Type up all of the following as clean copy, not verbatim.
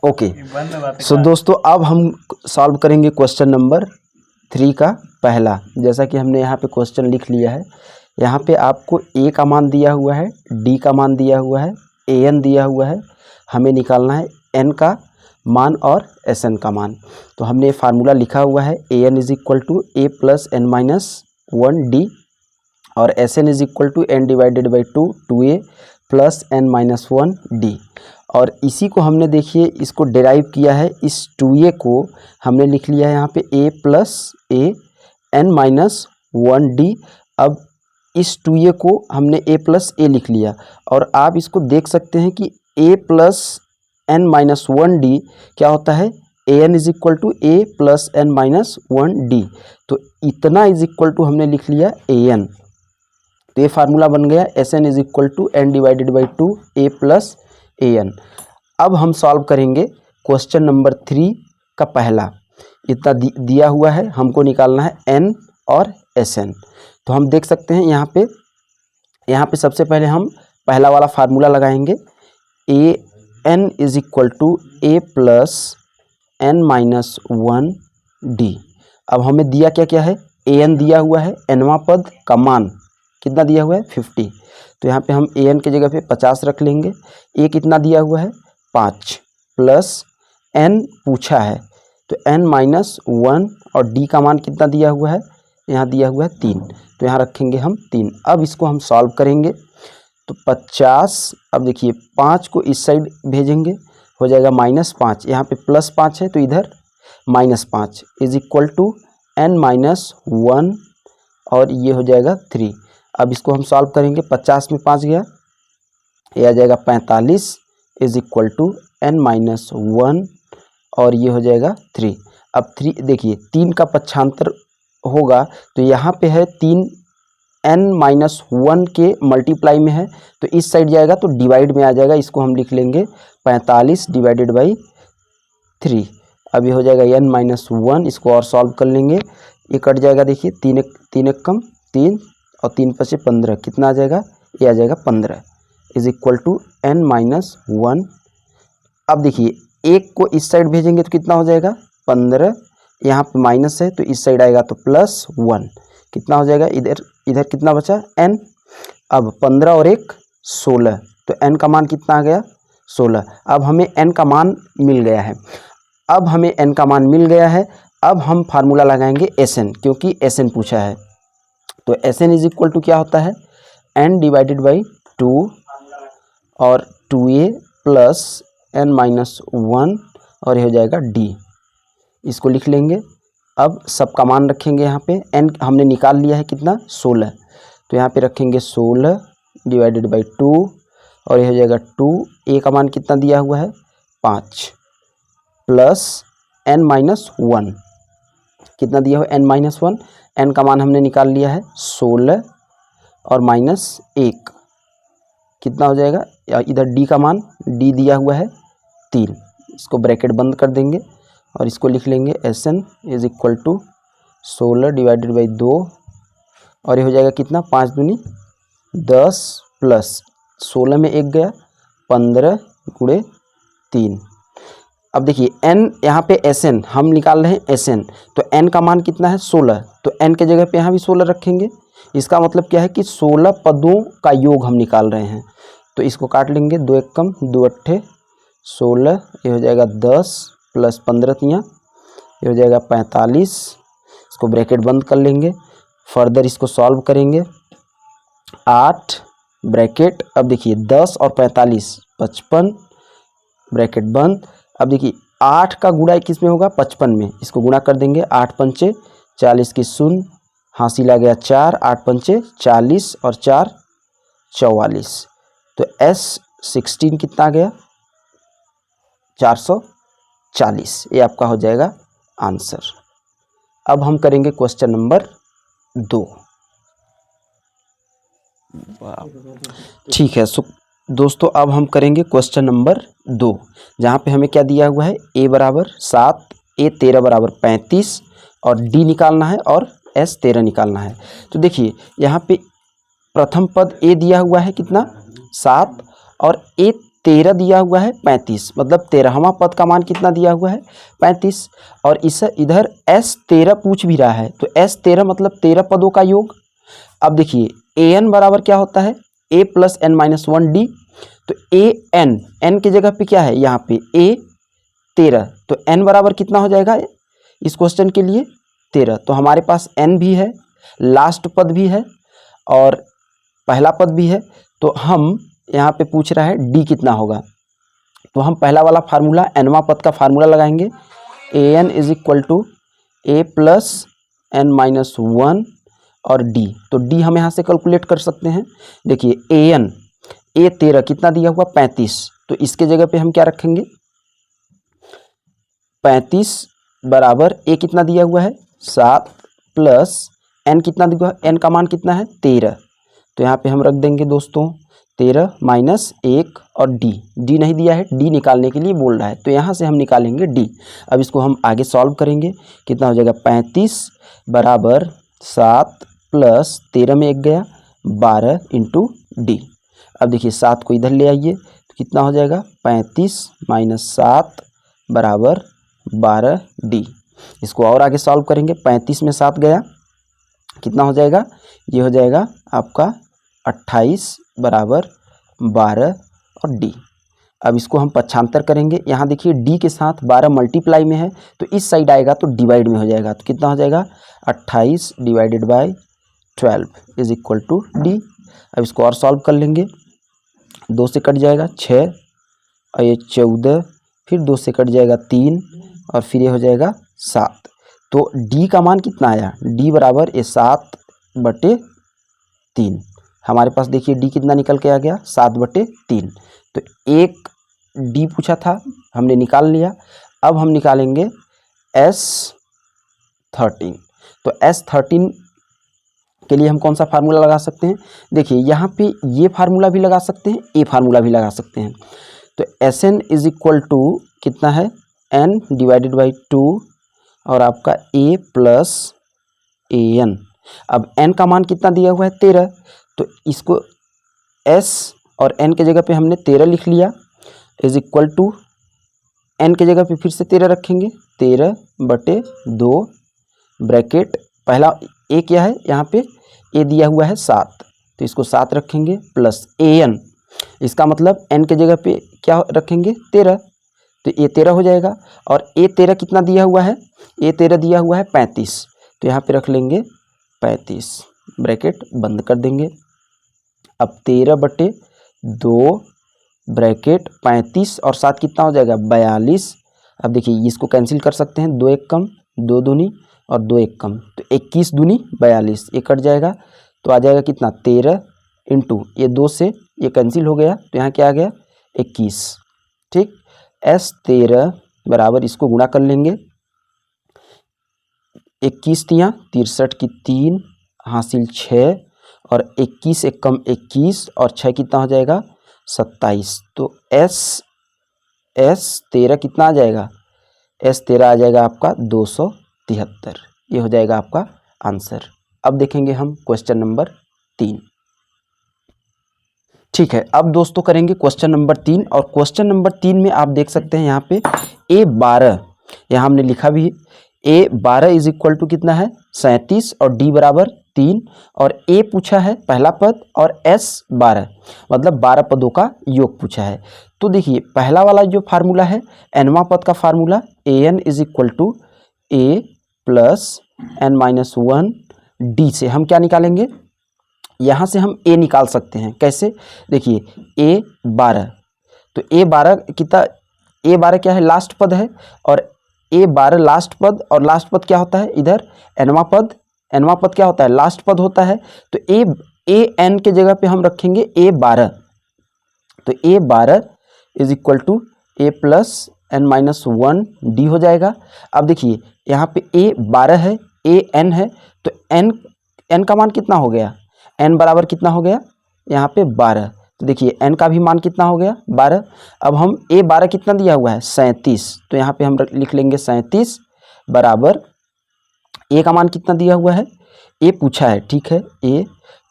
Okay. सो दोस्तों अब हम सॉल्व करेंगे क्वेश्चन नंबर 3 का पहला। जैसा कि हमने यहाँ पे क्वेश्चन लिख लिया है, यहाँ पे आपको ए का मान दिया हुआ है, डी का मान दिया हुआ है, ए एन दिया हुआ है। हमें निकालना है एन का मान और एस एन का मान। तो हमने फार्मूला लिखा हुआ है, a n is equal to a plus n minus 1 d और s n is equal to n divided by 2 a plus n minus 1 d. और इसी को हमने देखिए इसको डेराइव किया है, इस 2a को हमने लिख लिया है यहाँ पे a plus a n minus 1 d. अब इस 2a को हमने a प्लस ए लिख लिया और आप इसको देख सकते हैं कि a plus n minus 1 d क्या होता है, a n is equal to a plus n minus 1 d. तो इतना इज इक्वल टू हमने लिख लिया ए एन, तो ये फार्मूला बन गया S n is equal to n divided by 2 a plus a n. अब हम सॉल्व करेंगे क्वेश्चन नंबर 3 का पहला। इतना दिया हुआ है, हमको निकालना है एन और एस एन। तो हम देख सकते हैं यहाँ पे सबसे पहले हम पहला वाला फार्मूला लगाएंगे, a n is equal to a plus n minus 1 d. अब हमें दिया क्या क्या है, ए एन दिया हुआ है, एनवा पद का मान कितना दिया हुआ है 50। तो यहाँ पे हम ए एन की जगह पे 50 रख लेंगे। ए कितना दिया हुआ है 5 प्लस एन पूछा है तो एन माइनस 1 और डी का मान कितना दिया हुआ है, यहाँ दिया हुआ है 3, तो यहाँ रखेंगे हम 3। अब इसको हम सॉल्व करेंगे तो 50, अब देखिए 5 को इस साइड भेजेंगे, हो जाएगा -5, यहाँ पे +5 है तो इधर -5 is equal to n minus 1 और ये हो जाएगा 3। अब इसको हम सॉल्व करेंगे, 50 में 5 गया, ये आ जाएगा 45 is equal to n minus 1 और ये हो जाएगा 3। अब 3 देखिए 3 का पक्षांतर होगा तो यहाँ पे है 3 एन माइनस 1 के मल्टीप्लाई में है तो इस साइड जाएगा तो डिवाइड में आ जाएगा। इसको हम लिख लेंगे 45 डिवाइडेड बाई 3। अब ये हो जाएगा एन माइनस 1, इसको और सॉल्व कर लेंगे, ये कट जाएगा। देखिए 3 एक कम 3 और 3 पचे 15, कितना आ जाएगा, ये आ जाएगा 15 is equal to n minus 1। अब देखिए एक को इस साइड भेजेंगे तो कितना हो जाएगा 15, यहाँ पे माइनस है तो इस साइड आएगा तो +1, कितना हो जाएगा, इधर कितना बचा n। अब 15 और 1 16, तो n का मान कितना आ गया 16। अब हमें n का मान मिल गया है, अब हम फार्मूला लगाएंगे Sn, क्योंकि Sn पूछा है। तो Sn इज इक्वल टू क्या होता है, n डिवाइडेड बाई 2 और 2a प्लस एन माइनस 1 और ये हो जाएगा d। इसको लिख लेंगे। अब सबका मान रखेंगे, यहाँ पे n हमने निकाल लिया है कितना 16, तो यहाँ पे रखेंगे 16 डिवाइडेड बाई 2 और ये हो जाएगा 2। a का मान कितना दिया हुआ है 5 प्लस n माइनस 1, कितना दिया हुआ n माइनस 1, n का मान हमने निकाल लिया है 16 और -1, कितना हो जाएगा, इधर d का मान d दिया हुआ है 3, इसको ब्रैकेट बंद कर देंगे और इसको लिख लेंगे Sn is equal to 16 divided by 2 और ये हो जाएगा कितना 5 दूनी 10 प्लस 16 में 1 गया 15 गुणे 3। अब देखिए n यहाँ पे Sn हम निकाल रहे हैं Sn, तो n का मान कितना है 16, तो n के जगह पे यहाँ भी 16 रखेंगे। इसका मतलब क्या है कि 16 पदों का योग हम निकाल रहे हैं। तो इसको काट लेंगे, 2 एक कम 2 अट्ठे 16, ये हो जाएगा 10 प्लस 15 तियाँ, ये हो जाएगा 45, इसको ब्रैकेट बंद कर लेंगे। फर्दर इसको सॉल्व करेंगे, 8 ब्रैकेट, अब देखिए 10 और 45 55 ब्रैकेट बंद। अब देखिए 8 का गुणा किस में होगा 55 में, इसको गुणा कर देंगे, 8 पंचे 40 की शून्य, हासिल आ गया 4, 8 पंचे 40 और 4 44, तो S16 कितना आ गया 440, ये आपका हो जाएगा आंसर। अब हम करेंगे क्वेश्चन नंबर 2। ठीक है, सो दोस्तों अब हम करेंगे क्वेश्चन नंबर 2, जहाँ पे हमें क्या दिया हुआ है, a बराबर 7, a 13 बराबर 35 और d निकालना है और s 13 निकालना है। तो देखिए यहाँ पे प्रथम पद a दिया हुआ है कितना 7 और a 13 दिया हुआ है 35, मतलब 13वां पद का मान कितना दिया हुआ है 35। और इस इधर S13 पूछ भी रहा है, तो S13 मतलब 13 पदों का योग। अब देखिए an बराबर क्या होता है a plus n minus 1d, तो n की जगह पे क्या है यहाँ पे a13, तो n बराबर कितना हो जाएगा इस क्वेश्चन के लिए 13। तो हमारे पास n भी है, लास्ट पद भी है और पहला पद भी है। तो हम यहाँ पे पूछ रहा है d कितना होगा, तो हम पहला वाला फार्मूला nवां पद का फार्मूला लगाएंगे, an is equal to a plus n minus 1 और d। तो d हम यहाँ से कैलकुलेट कर सकते हैं। देखिए an a13 कितना दिया हुआ 35, तो इसके जगह पे हम क्या रखेंगे 35 बराबर a कितना दिया हुआ है 7 प्लस n कितना दिया हुआ है, n का मान कितना है 13, तो यहाँ पे हम रख देंगे दोस्तों 13 माइनस 1 और d नहीं दिया है, d निकालने के लिए बोल रहा है, तो यहाँ से हम निकालेंगे d। अब इसको हम आगे सॉल्व करेंगे, कितना हो जाएगा 35 बराबर 7 प्लस 13 में 1 गया 12 इंटू डी। अब देखिए 7 को इधर ले आइए, तो कितना हो जाएगा 35 माइनस 7 बराबर 12 डी। इसको और आगे सॉल्व करेंगे, 35 में 7 गया कितना हो जाएगा, ये हो जाएगा आपका 28 बराबर 12 और डी। अब इसको हम पक्षांतर करेंगे, यहाँ देखिए डी के साथ 12 मल्टीप्लाई में है, तो इस साइड आएगा तो डिवाइड में हो जाएगा, तो कितना हो जाएगा 28 divided by 12 is equal to d. अब इसको और सॉल्व कर लेंगे, 2 से कट जाएगा 6 और ये 14, फिर 2 से कट जाएगा 3 और फिर ये हो जाएगा 7। तो डी का मान कितना आया, डी बराबर ये 7/3। हमारे पास देखिए डी कितना निकल के आ गया 7/3। तो एक डी पूछा था हमने निकाल लिया। अब हम निकालेंगे S13। तो S13 के लिए हम कौन सा फार्मूला लगा सकते हैं, देखिए यहाँ पे ये फार्मूला भी लगा सकते हैं, ए फार्मूला भी लगा सकते हैं। तो Sn इज इक्वल टू कितना है n डिवाइडेड बाई 2 और आपका a प्लस an। अब n का मान कितना दिया हुआ है 13, तो इसको s और n के जगह पे हमने 13 लिख लिया इज इक्वल टू n के जगह पे फिर से 13 रखेंगे, 13/2 ब्रैकेट पहला a क्या है यहाँ पे a दिया हुआ है 7, तो इसको 7 रखेंगे प्लस an, इसका मतलब n के जगह पे क्या रखेंगे 13, तो a 13 हो जाएगा। और a 13 कितना दिया हुआ है, a 13 दिया हुआ है 35, तो यहाँ पे रख लेंगे 35 ब्रैकेट बंद कर देंगे। अब 13/2 ब्रैकेट 35 और 7 कितना हो जाएगा 42। अब देखिए इसको कैंसिल कर सकते हैं, 2 1 कम 2 दूनी और 2 1 कम, तो 21 दूनी 42, ये कट जाएगा तो आ जाएगा कितना 13 इंटू ये 2 से ये कैंसिल हो गया, तो यहाँ क्या आ गया 21। ठीक, S13 बराबर इसको गुणा कर लेंगे, 21 तियाँ 63 की 3 हासिल 6 और 21 एक कम 21 और 6 कितना हो जाएगा 27। तो S13 कितना आ जाएगा, S13 आ जाएगा आपका 273, ये हो जाएगा आपका आंसर। अब देखेंगे हम क्वेश्चन नंबर 3। ठीक है, अब दोस्तों करेंगे क्वेश्चन नंबर 3, और क्वेश्चन नंबर 3 में आप देख सकते हैं यहाँ पे A12, यहाँ हमने लिखा भी A12 इज इक्वल टू कितना है 37 और D बराबर 3, और A पूछा है पहला पद और S12 मतलब 12 पदों का योग पूछा है। तो देखिए पहला वाला जो फार्मूला है nवां पद का formula an is equal to a plus n minus 1 d से हम क्या निकालेंगे, यहाँ से हम a निकाल सकते हैं। कैसे, देखिए A12, तो A12 कितना, A12 क्या है लास्ट पद है, और A12 लास्ट पद, और लास्ट पद क्या होता है इधर nवां पद क्या होता है लास्ट पद होता है। तो an के जगह पे हम रखेंगे A12, तो A12 is equal to a plus n minus 1 d हो जाएगा। अब देखिए यहाँ पे A12 है, an है, तो n का मान कितना हो गया, n बराबर कितना हो गया यहाँ पे 12, तो देखिए n का भी मान कितना हो गया 12। अब हम A12 कितना दिया हुआ है 37, तो यहाँ पे हम लिख लेंगे 37 बराबर a का मान कितना दिया हुआ है, a पूछा है, ठीक है, a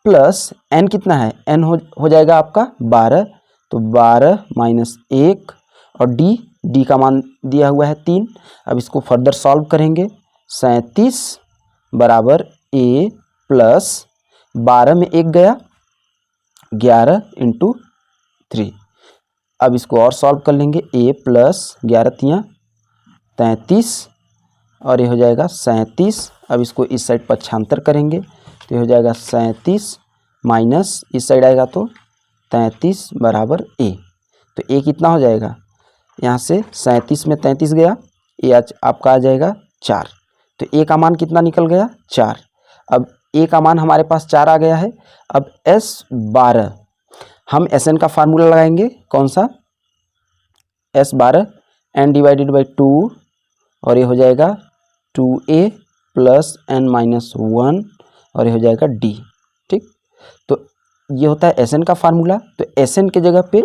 प्लस n कितना है, n हो जाएगा आपका 12, तो 12 माइनस 1 और डी का मान दिया हुआ है 3। अब इसको फर्दर सॉल्व करेंगे। 37 बराबर a प्लस 12 में 1 गया 11 इंटू 3। अब इसको और सॉल्व कर लेंगे। a प्लस 11 33 और ये हो जाएगा 37। अब इसको इस साइड पक्षांतर करेंगे तो ये हो जाएगा 37 माइनस इस साइड आएगा तो 33 बराबर a। तो a कितना हो जाएगा, यहाँ से 37 में 33 गया, ए आपका आ जाएगा 4। तो a का मान कितना निकल गया 4। अब a का मान हमारे पास 4 आ गया है। अब S12 हम Sn का फार्मूला लगाएंगे, कौन सा, S12 n डिवाइडेड बाई 2 और ये हो जाएगा 2a प्लस n माइनस 1 और ये हो जाएगा d। ठीक, तो ये होता है Sn का फार्मूला। तो Sn के जगह पे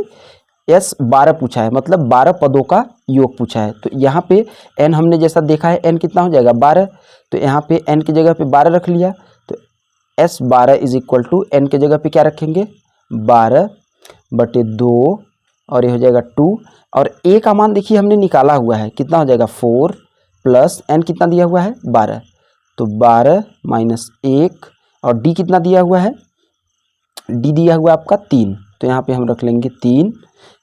S12 पूछा है, मतलब 12 पदों का योग पूछा है। तो यहाँ पे n हमने जैसा देखा है n कितना हो जाएगा 12, तो यहाँ पे n की जगह पे 12 रख लिया। तो S12 is equal to n के जगह पे क्या रखेंगे 12/2 और ये हो जाएगा 2। और a का मान देखिए हमने निकाला हुआ है, कितना हो जाएगा 4 प्लस n कितना दिया हुआ है 12, तो 12 माइनस 1 और d कितना दिया हुआ है, d दिया हुआ आपका 3, तो यहाँ पे हम रख लेंगे 3।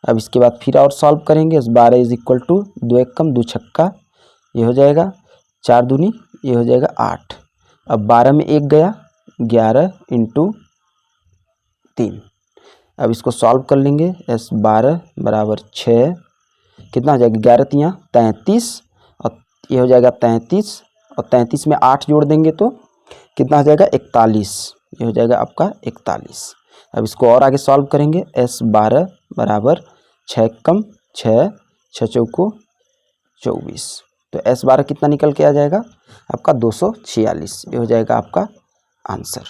अब इसके बाद फिर और सॉल्व करेंगे। 12 इज इक्वल टू 2 एकम 2 छक्का, ये हो जाएगा 4 दूनी, ये हो जाएगा 8। अब 12 में 1 गया 11 इंटू 3। अब इसको सॉल्व कर लेंगे। S12 बराबर 6, कितना हो जाएगा 11 33 और ये हो जाएगा 33 और 33 में 8 जोड़ देंगे तो कितना हो जाएगा 41, ये हो जाएगा आपका 41। अब इसको और आगे सॉल्व करेंगे। S12 बराबर 6 कम 6 6 चौको 24, तो S12 कितना निकल के आ जाएगा आपका 246, ये हो जाएगा आपका आंसर।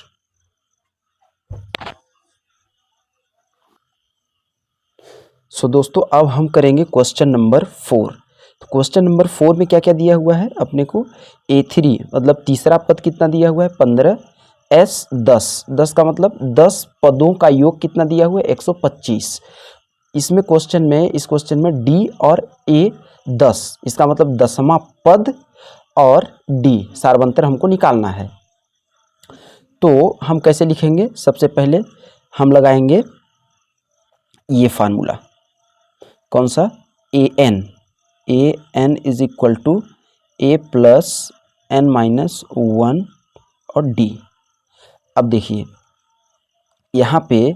सो दोस्तों अब हम करेंगे क्वेश्चन नंबर 4। तो क्वेश्चन नंबर 4 में क्या क्या दिया हुआ है अपने को, A3 मतलब तीसरा पद कितना दिया हुआ है 15, S 10 का मतलब 10 पदों का योग कितना दिया हुआ है 125। इसमें क्वेश्चन में, इस क्वेश्चन में D और A 10, इसका मतलब 10वां पद और D सार्वंतर हमको निकालना है। तो हम कैसे लिखेंगे, सबसे पहले हम लगाएंगे ये फार्मूला, कौन सा, an is equal to a plus n minus 1 और d। अब देखिए यहाँ पे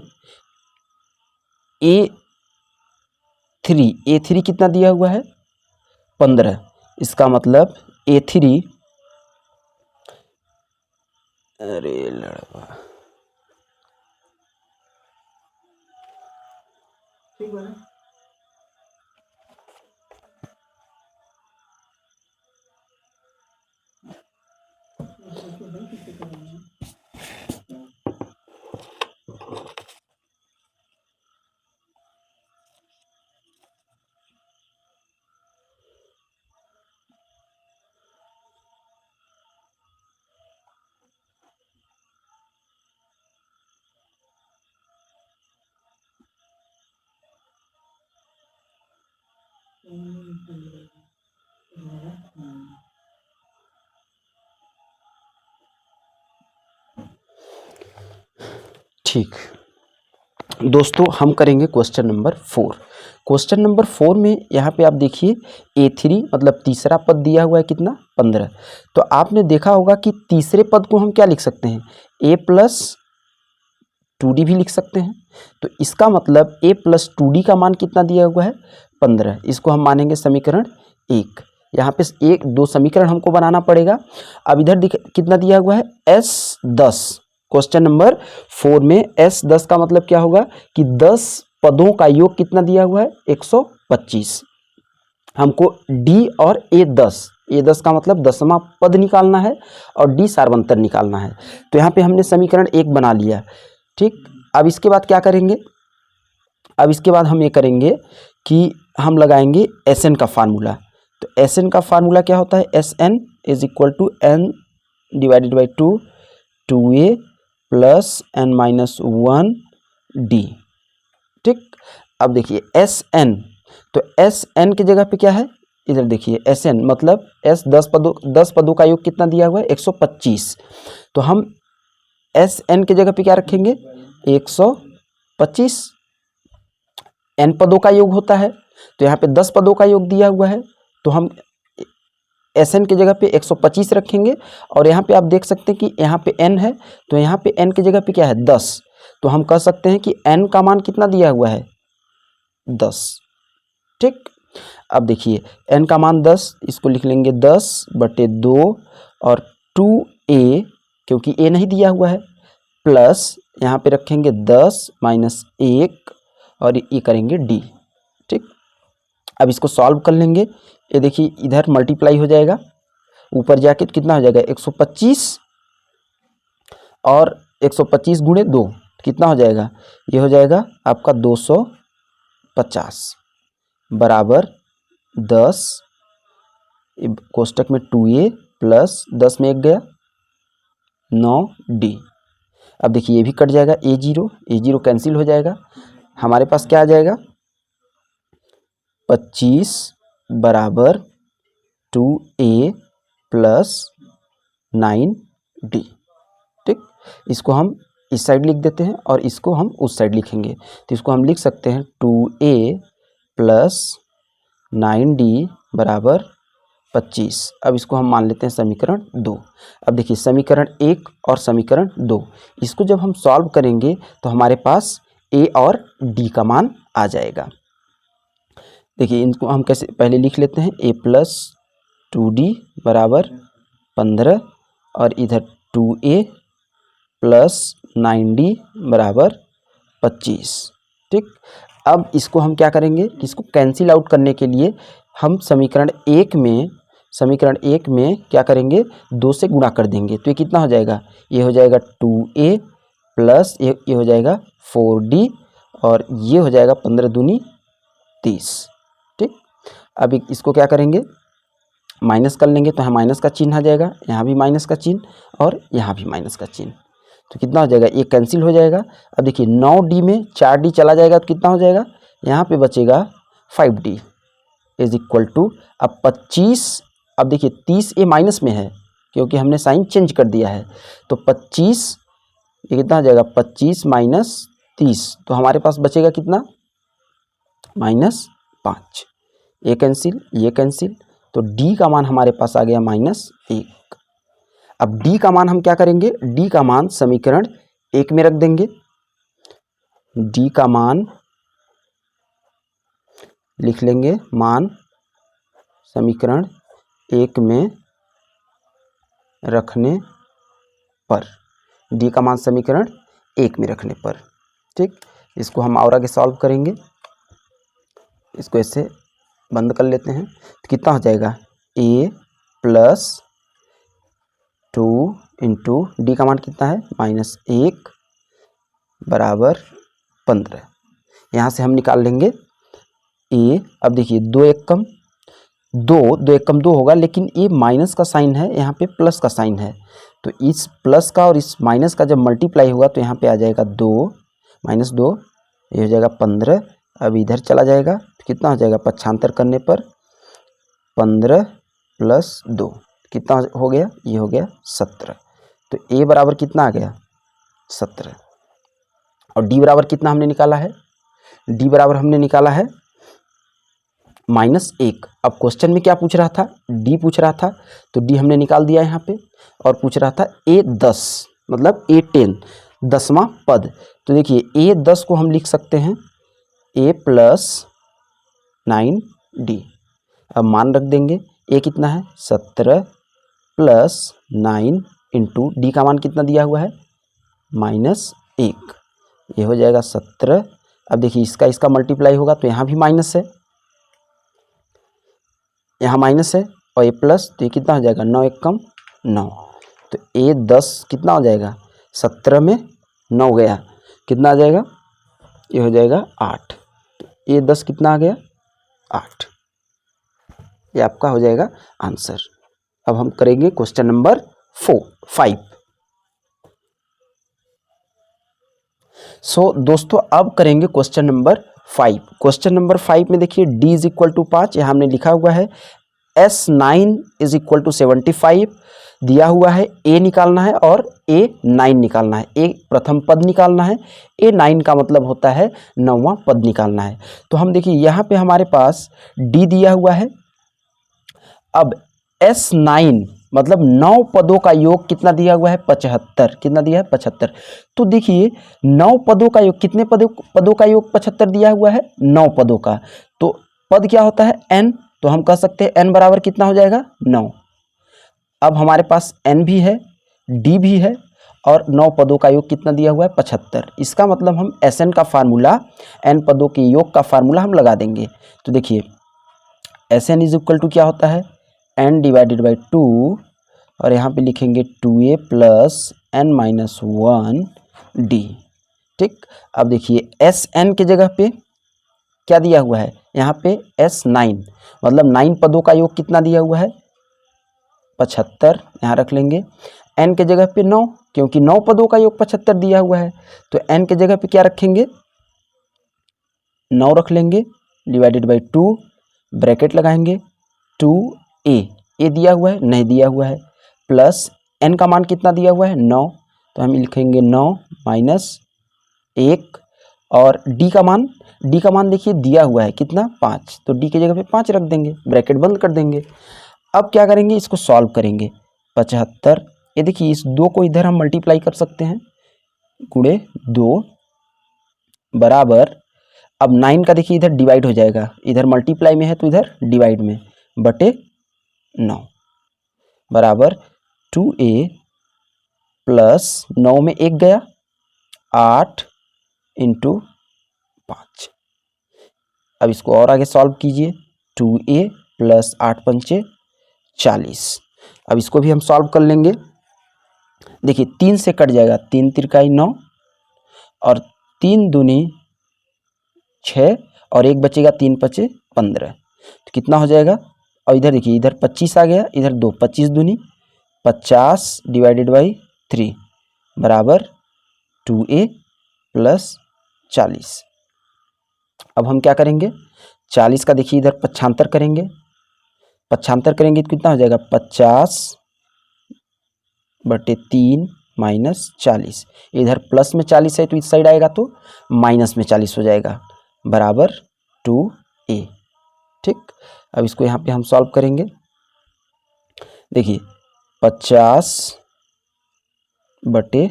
A3 कितना दिया हुआ है 15, इसका मतलब A3, अरे लड़वा ठीक है, ठीक दोस्तों, हम करेंगे क्वेश्चन नंबर 4। क्वेश्चन नंबर 4 में यहाँ पे आप देखिए A3 मतलब तीसरा पद दिया हुआ है कितना 15। तो आपने देखा होगा कि तीसरे पद को हम क्या लिख सकते हैं, a प्लस 2d भी लिख सकते हैं। तो इसका मतलब a प्लस 2d का मान कितना दिया हुआ है 15, इसको हम मानेंगे समीकरण 1। यहाँ पे एक दो समीकरण हमको बनाना पड़ेगा। अब इधर कितना दिया हुआ है S10, क्वेश्चन नंबर 4 में S10 का मतलब क्या होगा कि 10 पदों का योग कितना दिया हुआ है 125। हमको D और A10 का मतलब 10वां पद निकालना है और D सार्वंतर निकालना है। तो यहाँ पे हमने समीकरण 1 बना लिया। ठीक, अब इसके बाद क्या करेंगे, अब इसके बाद हम ये करेंगे कि हम लगाएंगे Sn का फार्मूला। तो Sn का फार्मूला क्या होता है, Sn is equal to n divided by 2a plus n minus 1 d। ठीक, अब देखिए एस एन, तो एस एन की जगह पे क्या है, इधर देखिए एस एन मतलब एस 10 पदों का योग कितना दिया हुआ है 125। तो हम एस एन की जगह पे क्या रखेंगे 125। एन पदों का योग होता है, तो यहाँ पे 10 पदों का योग दिया हुआ है, तो हम एस एन की जगह पे 125 रखेंगे। और यहाँ पे आप देख सकते हैं कि यहाँ पे एन है, तो यहाँ पे एन की जगह पे क्या है 10, तो हम कह सकते हैं कि एन का मान कितना दिया हुआ है 10। ठीक, अब देखिए एन का मान 10, इसको लिख लेंगे 10/2 और 2a, क्योंकि a नहीं दिया हुआ है, प्लस यहाँ पे रखेंगे 10 - 1 और ये करेंगे d। ठीक, अब इसको सॉल्व कर लेंगे। ये देखिए इधर मल्टीप्लाई हो जाएगा, ऊपर जाके कितना हो जाएगा 125 और 125 × 2 कितना हो जाएगा, ये हो जाएगा आपका 250 बराबर 10, कोष्टक में 2a प्लस 10 में 1 गया 9d। अब देखिए ये भी कट जाएगा, a0 कैंसिल हो जाएगा, हमारे पास क्या आ जाएगा 25 बराबर 2a प्लस 9d। ठीक, इसको हम इस साइड लिख देते हैं और इसको हम उस साइड लिखेंगे, तो इसको हम लिख सकते हैं 2a प्लस 9d बराबर 25। अब इसको हम मान लेते हैं समीकरण 2। अब देखिए समीकरण 1 और समीकरण 2, इसको जब हम सॉल्व करेंगे तो हमारे पास a और d का मान आ जाएगा। देखिए इनको हम कैसे पहले लिख लेते हैं, a प्लस 2d बराबर 15 और इधर 2a प्लस 9d बराबर 25। ठीक, अब इसको हम क्या करेंगे, इसको कैंसिल आउट करने के लिए हम समीकरण 1 में क्या करेंगे 2 से गुणा कर देंगे, तो ये कितना हो जाएगा, ये हो जाएगा 2a प्लस ये हो जाएगा 4d और ये हो जाएगा 15 दूनी 30। ठीक, अब इसको क्या करेंगे माइनस कर लेंगे, तो यहाँ माइनस का चिन्ह आ जाएगा, यहाँ भी माइनस का चिन्ह और यहाँ भी माइनस का चिन्ह, तो कितना हो जाएगा ये कैंसिल हो जाएगा। अब देखिए 9d में 4d चला जाएगा तो कितना हो जाएगा, यहाँ पे बचेगा 5d इज इक्वल टू, अब 25, अब देखिए 30 ये माइनस में है क्योंकि हमने साइन चेंज कर दिया है, तो 25 ये कितना हो जाएगा 25 - 30, तो हमारे पास बचेगा कितना -5। ये कैंसिल, तो d का मान हमारे पास आ गया -1। अब d का मान हम क्या करेंगे, d का मान समीकरण 1 में रख देंगे, d का मान लिख लेंगे, मान समीकरण 1 में रखने पर, d का मान समीकरण 1 में रखने पर। ठीक, इसको हम और आगे सॉल्व करेंगे, इसको ऐसे बंद कर लेते हैं, तो कितना हो जाएगा a प्लस 2 इंटू डी का मान कितना है -1 बराबर 15। यहाँ से हम निकाल लेंगे a। अब देखिए 2 एक कम 2 होगा, लेकिन ये माइनस का साइन है, यहाँ पे प्लस का साइन है, तो इस प्लस का और इस माइनस का जब मल्टीप्लाई होगा तो यहाँ पे आ जाएगा 2 - 2, ये हो जाएगा 15। अब इधर चला जाएगा तो कितना हो जाएगा, पक्षांतर करने पर 15 + 2 कितना हो गया, ये हो गया 17। तो a बराबर कितना आ गया 17, और d बराबर कितना हमने निकाला है, d बराबर हमने निकाला है -1। अब क्वेश्चन में क्या पूछ रहा था, d पूछ रहा था, तो d हमने निकाल दिया यहाँ पे, और पूछ रहा था a10 मतलब a10 10वां पद। तो देखिए a10 को हम लिख सकते हैं a प्लस 9d। अब मान रख देंगे, a कितना है 17 प्लस 9 इंटू डी का मान कितना दिया हुआ है -1, ये हो जाएगा 17। अब देखिए इसका मल्टीप्लाई होगा तो यहाँ भी माइनस है, यहाँ माइनस है और ये प्लस, तो ये कितना हो जाएगा 9 × 1 = 9। तो a10 कितना हो जाएगा 17 में 9 गया, कितना आ जाएगा, ये हो जाएगा 8। तो a10 कितना आ गया 8, ये आपका हो जाएगा आंसर। अब हम करेंगे क्वेश्चन नंबर 5। दोस्तों अब करेंगे क्वेश्चन नंबर 5। क्वेश्चन नंबर 5 में देखिए d इज इक्वल टू 5, यहाँ हमने लिखा हुआ है S9 इज इक्वल टू 75 दिया हुआ है, a निकालना है और A9 निकालना है। a प्रथम पद निकालना है, A9 का मतलब होता है 9वां पद निकालना है। तो हम देखिए यहाँ पे हमारे पास d दिया हुआ है, अब S9 मतलब 9 पदों का योग कितना दिया हुआ है 75, कितना दिया है 75। तो देखिए 9 पदों का योग, कितने पदों का योग 75 दिया हुआ है 9 पदों का, तो पद क्या होता है n, तो हम कह सकते हैं n बराबर कितना हो जाएगा 9। अब हमारे पास n भी है, d भी है और 9 पदों का योग कितना दिया हुआ है 75। इसका मतलब हम Sn का फार्मूला, n पदों के योग का फार्मूला हम लगा देंगे। तो देखिए Sn इज इक्वल टू क्या होता है n डिवाइडेड बाई 2 और यहाँ पे लिखेंगे 2a plus n minus 1d। ठीक, अब देखिए Sn के जगह पे क्या दिया हुआ है, यहाँ पे S9 मतलब 9 पदों का योग कितना दिया हुआ है 75, यहाँ रख लेंगे। n के जगह पे 9, क्योंकि 9 पदों का योग 75 दिया हुआ है, तो n के जगह पे क्या रखेंगे 9 रख लेंगे, डिवाइडेड बाई 2, ब्रैकेट लगाएंगे 2a, a दिया हुआ है नहीं दिया हुआ है, प्लस n का मान कितना दिया हुआ है 9, तो हम लिखेंगे 9 माइनस 1 और d का मान देखिए दिया हुआ है कितना 5, तो d की जगह पे 5 रख देंगे, ब्रैकेट बंद कर देंगे। अब क्या करेंगे, इसको सॉल्व करेंगे 75, ये देखिए इस 2 को इधर हम मल्टीप्लाई कर सकते हैं, गुणे 2 बराबर, अब 9 का देखिए इधर डिवाइड हो जाएगा, इधर मल्टीप्लाई में है तो इधर डिवाइड में, बटे 9 बराबर 2a प्लस 9 में 1 गया 8 इंटू 5। अब इसको और आगे सॉल्व कीजिए, 2a प्लस 8 पंचे 40। अब इसको भी हम सॉल्व कर लेंगे, देखिए 3 से कट जाएगा, 3 तिरकाई 9 और 3 दूनी 6 और 1 बचेगा 3 पचे 15, तो कितना हो जाएगा, और इधर देखिए इधर 25 आ गया, इधर 2, 25 दूनी 50 डिवाइडेड बाई 3 बराबर 2a प्लस 40। अब हम क्या करेंगे, 40 का देखिए इधर पक्षांतर करेंगे, तो कितना हो जाएगा 50 बटे 3 माइनस 40, इधर प्लस में 40 है तो इस साइड आएगा तो माइनस में 40 हो जाएगा, बराबर 2a। ठीक, अब इसको यहाँ पे हम सॉल्व करेंगे, देखिए 50 बटे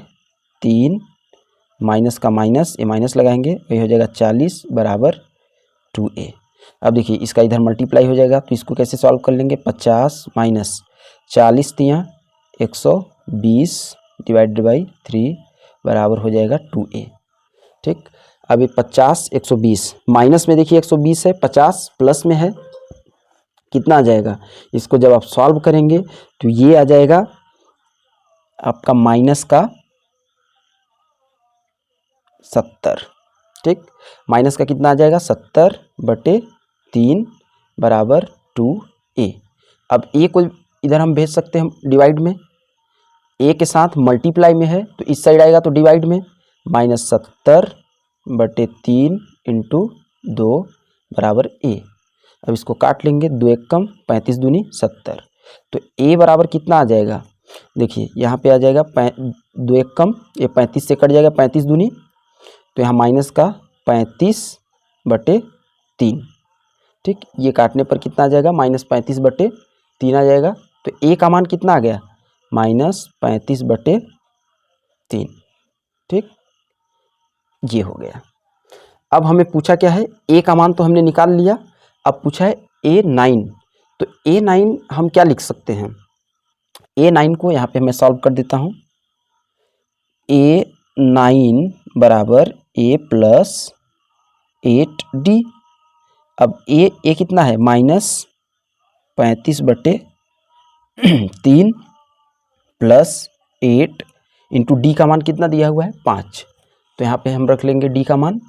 3 माइनस का माइनस, ये माइनस लगाएंगे, वही हो जाएगा 40 बराबर 2a। अब देखिए इसका इधर मल्टीप्लाई हो जाएगा, तो इसको कैसे सॉल्व कर लेंगे, 50 माइनस 40 तियाँ 120 डिवाइडेड बाई 3 बराबर हो जाएगा 2a। ठीक, अब ये 50 120 माइनस में देखिए 120 है, 50 प्लस में है, कितना आ जाएगा, इसको जब आप सॉल्व करेंगे तो ये आ जाएगा आपका माइनस का 70। ठीक, माइनस का कितना आ जाएगा 70 बटे 3 बराबर 2a। अब a को इधर हम भेज सकते हैं डिवाइड में, a के साथ मल्टीप्लाई में है तो इस साइड आएगा तो डिवाइड में, माइनस 70 बटे 3 इंटू 2 बराबर a। अब इसको काट लेंगे, 2 एक कम 35 दूनी 70, तो a बराबर कितना आ जाएगा, देखिए यहाँ पे आ जाएगा 2 एक कम, ये 35 से कट जाएगा 35 दूनी, तो यहाँ माइनस का 35 बटे 3। ठीक, ये काटने पर कितना आ जाएगा, माइनस 35 बटे 3 आ जाएगा, तो a का मान कितना आ गया, माइनस 35 बटे 3। ठीक, ये हो गया। अब हमें पूछा क्या है, a का मान तो हमने निकाल लिया, अब पूछा है A9, तो A9 हम क्या लिख सकते हैं, A9 को यहाँ पे मैं सॉल्व कर देता हूँ, A9 बराबर a प्लस 8d। अब a कितना है, माइनस 35 बटे 3 प्लस 8 इंटू डी का मान कितना दिया हुआ है 5, तो यहाँ पे हम रख लेंगे d का मान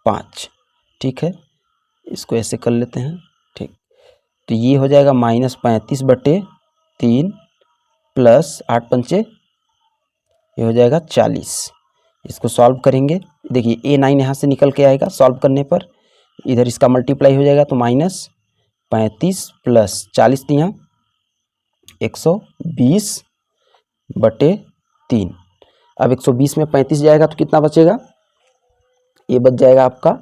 5। ठीक है, इसको ऐसे कर लेते हैं। ठीक, तो ये हो जाएगा माइनस 35 बटे 3 प्लस 8 पंचे, ये हो जाएगा 40 इसको सॉल्व करेंगे, देखिए A9 यहाँ से निकल के आएगा सॉल्व करने पर, इधर इसका मल्टीप्लाई हो जाएगा तो -35 प्लस 40 दिया 120/3। अब 120 में 35 जाएगा तो कितना बचेगा, ये बच जाएगा आपका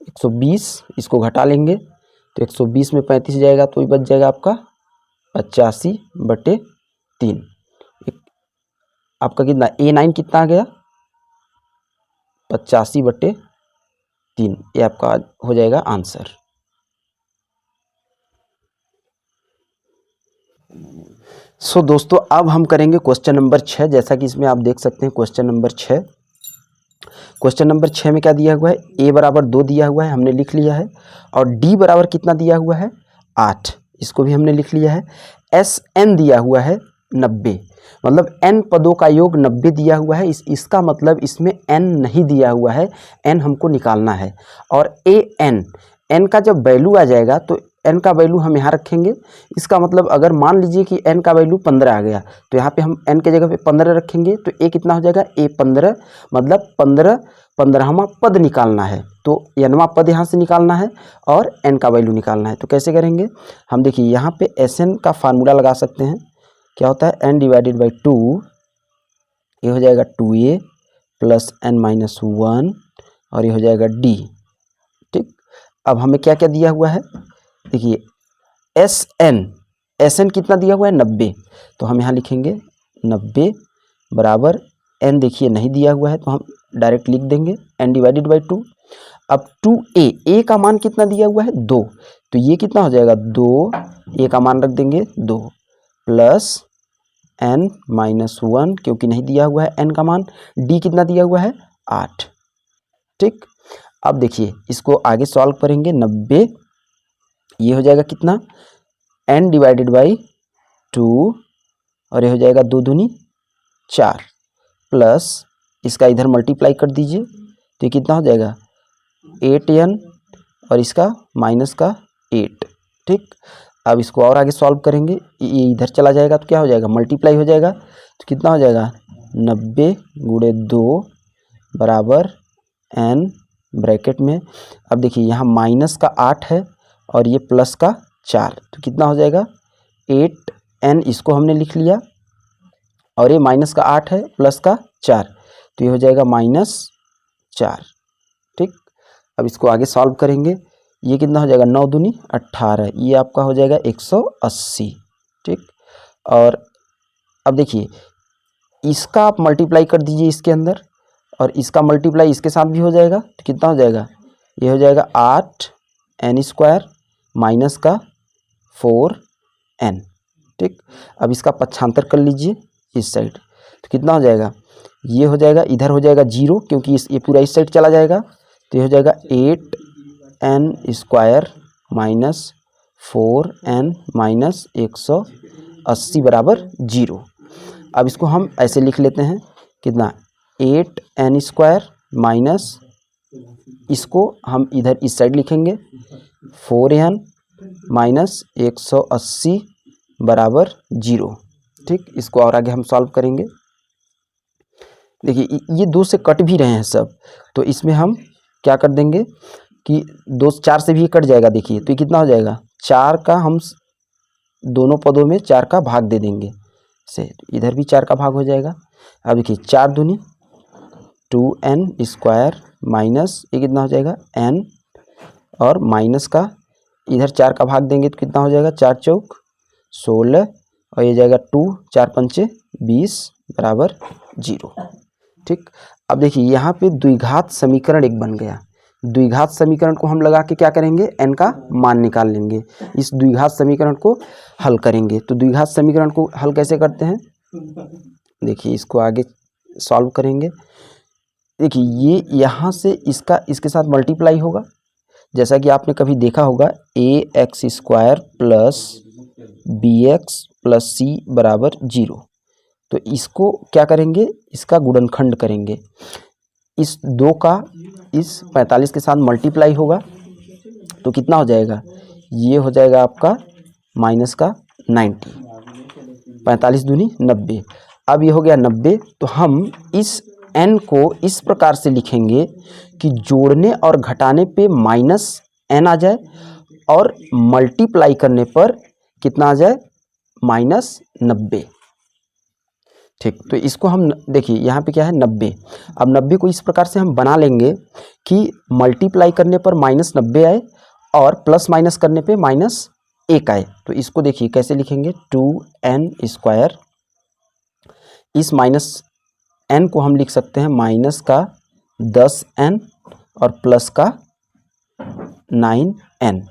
120, इसको घटा लेंगे तो 120 में 35 जाएगा तो ये बच जाएगा आपका 85/3। आपका कितना A9 कितना आ गया 85/3, ये आपका हो जाएगा आंसर। सो दोस्तों अब हम करेंगे क्वेश्चन नंबर 6। जैसा कि इसमें आप देख सकते हैं क्वेश्चन नंबर 6। क्वेश्चन नंबर 6 में क्या दिया हुआ है, a बराबर 2 दिया हुआ है, हमने लिख लिया है, और d बराबर कितना दिया हुआ है 8, इसको भी हमने लिख लिया है। Sn दिया हुआ है 90, मतलब n पदों का योग 90 दिया हुआ है। इसका मतलब इसमें n नहीं दिया हुआ है, n हमको निकालना है। और n का जब वैल्यू आ जाएगा तो n का वैल्यू हम यहाँ रखेंगे। इसका मतलब अगर मान लीजिए कि n का वैल्यू 15 आ गया तो यहाँ पे हम n के जगह पे 15 रखेंगे तो a कितना हो जाएगा a15, मतलब 15वां पद निकालना है, तो nवां पद यहाँ से निकालना है और n का वैल्यू निकालना है। तो कैसे करेंगे हम, देखिए यहाँ पे Sn का फार्मूला लगा सकते हैं। क्या होता है n/2, ये हो जाएगा 2a प्लस n-1 और ये हो जाएगा d। ठीक, अब हमें क्या क्या दिया हुआ है, देखिए Sn कितना दिया हुआ है 90, तो हम यहाँ लिखेंगे 90 बराबर n, देखिए नहीं दिया हुआ है तो हम डायरेक्ट लिख देंगे n/2। अब 2a का मान कितना दिया हुआ है 2, तो ये कितना हो जाएगा 2, a का मान रख देंगे 2 प्लस n-1, क्योंकि नहीं दिया हुआ है n का मान। d कितना दिया हुआ है 8। ठीक, अब देखिए इसको आगे सॉल्व करेंगे, 90 ये हो जाएगा कितना n/2 और ये हो जाएगा 2 दूनी 4 प्लस इसका इधर मल्टीप्लाई कर दीजिए तो ये कितना हो जाएगा 8n और इसका माइनस का 8। ठीक, अब इसको और आगे सॉल्व करेंगे, ये इधर चला जाएगा तो क्या हो जाएगा मल्टीप्लाई हो जाएगा, तो कितना हो जाएगा 90 × 2 बराबर n ब्रैकेट में। अब देखिए यहाँ माइनस का 8 है और ये प्लस का 4, तो कितना हो जाएगा 8n, इसको हमने लिख लिया, और ये माइनस का 8 है प्लस का 4, तो ये हो जाएगा -4। ठीक, अब इसको आगे सॉल्व करेंगे, ये कितना हो जाएगा 9 दूनी 18, ये आपका हो जाएगा 180। ठीक, और अब देखिए इसका आप मल्टीप्लाई कर दीजिए इसके अंदर, और इसका मल्टीप्लाई इसके साथ भी हो जाएगा, तो कितना हो जाएगा, ये हो जाएगा 8n² माइनस का 4n। ठीक, अब इसका पक्षांतर कर लीजिए इस साइड, तो कितना हो जाएगा, ये हो जाएगा इधर हो जाएगा 0, क्योंकि ये पूरा इस साइड चला जाएगा, तो ये हो जाएगा 8n² माइनस 4n माइनस 180 बराबर 0। अब इसको हम ऐसे लिख लेते हैं, कितना 8n² माइनस, इसको हम इधर इस साइड लिखेंगे 4n माइनस 180 बराबर 0। ठीक, इसको और आगे हम सॉल्व करेंगे, देखिए ये 2 से कट भी रहे हैं सब, तो इसमें हम क्या कर देंगे कि 2 4 से भी कट जाएगा, देखिए तो ये कितना हो जाएगा 4 का, हम दोनों पदों में 4 का भाग दे देंगे से, इधर भी 4 का भाग हो जाएगा। अब देखिए 4 दूनी 2n² माइनस ये कितना हो जाएगा n, और माइनस का इधर 4 का भाग देंगे तो कितना हो जाएगा 4 चौक 16, और ये जाएगा 2 4 पंचे 20 बराबर 0। ठीक, अब देखिए यहाँ पे द्विघात समीकरण एक बन गया। द्विघात समीकरण को हम लगा के क्या करेंगे, n का मान निकाल लेंगे, इस द्विघात समीकरण को हल करेंगे। तो द्विघात समीकरण को हल कैसे करते हैं, देखिए इसको आगे सॉल्व करेंगे, देखिए ये यहाँ से इसका इसके साथ मल्टीप्लाई होगा, जैसा कि आपने कभी देखा होगा ax² plus bx plus c बराबर 0। तो इसको क्या करेंगे, इसका गुणनखंड करेंगे, इस 2 का इस 45 के साथ मल्टीप्लाई होगा, तो कितना हो जाएगा, ये हो जाएगा आपका माइनस का 90, 45 दूनी 90। अब ये हो गया 90, तो हम इस n को इस प्रकार से लिखेंगे कि जोड़ने और घटाने पे -n आ जाए और मल्टीप्लाई करने पर कितना आ जाए, -90। ठीक, तो इसको हम देखिए यहाँ पे क्या है 90। अब 90 को इस प्रकार से हम बना लेंगे कि मल्टीप्लाई करने पर -90 आए और प्लस माइनस करने पे -1 आए। तो इसको देखिए कैसे लिखेंगे, 2n²। इस -n को हम लिख सकते हैं -10n और प्लस का 9n।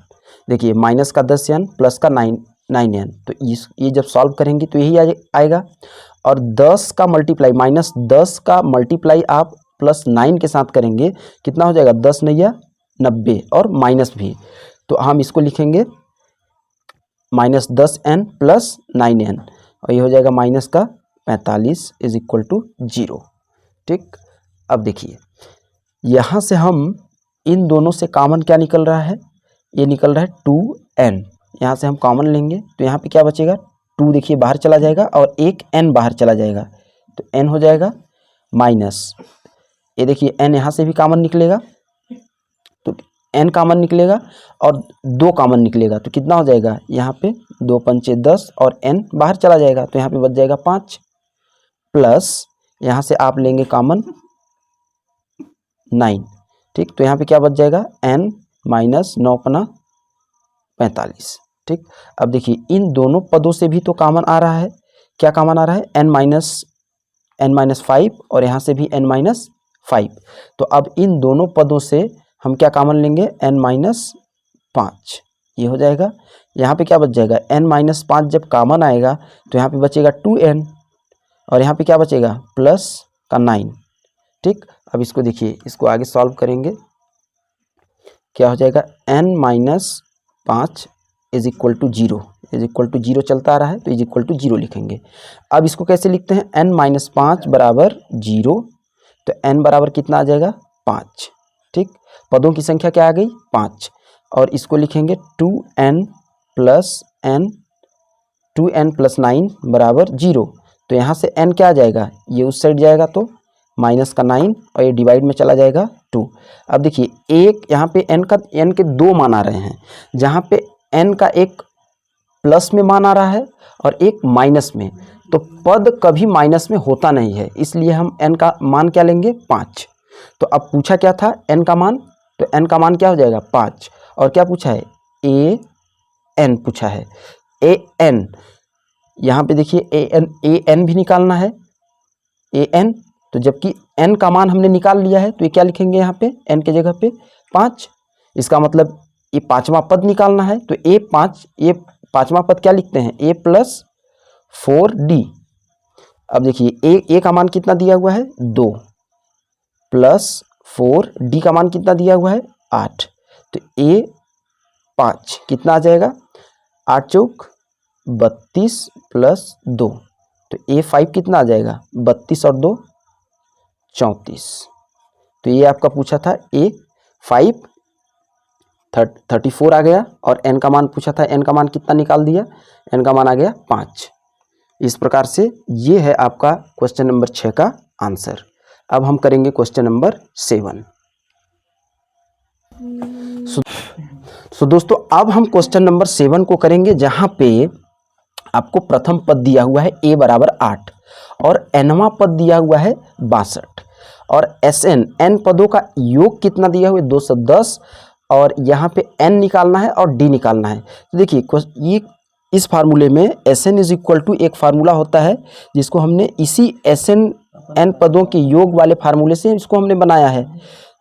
देखिए -10n प्लस का 9n, तो ये जब सॉल्व करेंगे तो यही आएगा। और 10 का मल्टीप्लाई -10 का मल्टीप्लाई आप +9 के साथ करेंगे, कितना हो जाएगा, 10 नैया 90 और माइनस भी। तो हम इसको लिखेंगे -10n प्लस 9n और ये हो जाएगा -45 = 0। ठीक, अब देखिए यहाँ से हम इन दोनों से कॉमन क्या निकल रहा है, ये निकल रहा है 2n। यहाँ से हम कॉमन लेंगे तो यहाँ पे क्या बचेगा, 2 देखिए बाहर चला जाएगा और एक n बाहर चला जाएगा, तो n हो जाएगा माइनस, ये देखिए n यहाँ से भी कॉमन निकलेगा तो n कॉमन निकलेगा और 2 कॉमन निकलेगा, तो कितना हो जाएगा, यहाँ पे 2 पंचे 10 और n बाहर चला जाएगा तो यहाँ पे बच जाएगा 5, प्लस यहाँ से आप लेंगे कॉमन 9। ठीक, तो यहाँ पे क्या बच जाएगा, n - 9 × 45। ठीक, अब देखिए इन दोनों पदों से भी तो कॉमन आ रहा है, क्या कॉमन आ रहा है, n - 5 और यहाँ से भी n - 5। तो अब इन दोनों पदों से हम क्या कॉमन लेंगे, n - 5, ये हो जाएगा। यहाँ पे क्या बच जाएगा, n - 5 जब कॉमन आएगा तो यहाँ पे बचेगा 2n और यहाँ पे क्या बचेगा, प्लस का 9। ठीक, अब इसको देखिए, इसको आगे सॉल्व करेंगे, क्या हो जाएगा, n - 5 = 0 चलता आ रहा है तो =0 लिखेंगे। अब इसको कैसे लिखते हैं, n - 5 = 0, तो n बराबर कितना आ जाएगा, 5। ठीक, पदों की संख्या क्या आ गई, 5, और इसको लिखेंगे 2n + 9 = 0। तो यहाँ से n क्या आ जाएगा, ये उस साइड जाएगा तो -9 और ये डिवाइड में चला जाएगा 2। अब देखिए एक यहाँ पे n के 2 मान आ रहे हैं, जहाँ पे n का एक प्लस में मान आ रहा है और एक माइनस में, तो पद कभी माइनस में होता नहीं है, इसलिए हम n का मान क्या लेंगे, 5। तो अब पूछा क्या था, n का मान, तो n का मान क्या हो जाएगा, 5, और क्या पूछा है, an पूछा है, an। यहाँ पे देखिए an भी निकालना है, an, तो जबकि n का मान हमने निकाल लिया है तो ये क्या लिखेंगे, यहाँ पे n के जगह पे 5। इसका मतलब ये पांचवा पद निकालना है, तो ये पांचवा पद क्या लिखते हैं, a + 4d। अब देखिए a का मान कितना दिया हुआ है, 2, प्लस 4d का मान कितना दिया हुआ है, 8, तो a 5 कितना आ जाएगा, 8 चौक 32 + 2, तो a 5 कितना आ जाएगा, 32 और 2 34। तो ये आपका पूछा था a 5 34 आ गया, और n का मान पूछा था, n का मान कितना निकाल दिया, n का मान आ गया 5। इस प्रकार से ये है आपका क्वेश्चन नंबर 6 का आंसर। अब हम करेंगे क्वेश्चन नंबर 7। सो दोस्तों अब हम क्वेश्चन नंबर 7 को करेंगे, जहाँ पे आपको प्रथम पद दिया हुआ है a = 8 और nवां पद दिया हुआ है 62 और n पदों का योग कितना दिया हुआ है, 210, और यहाँ पे n निकालना है और d निकालना है। तो देखिए ये इस फार्मूले में Sn = एक फार्मूला होता है जिसको हमने इसी n पदों के योग वाले फार्मूले से इसको हमने बनाया है।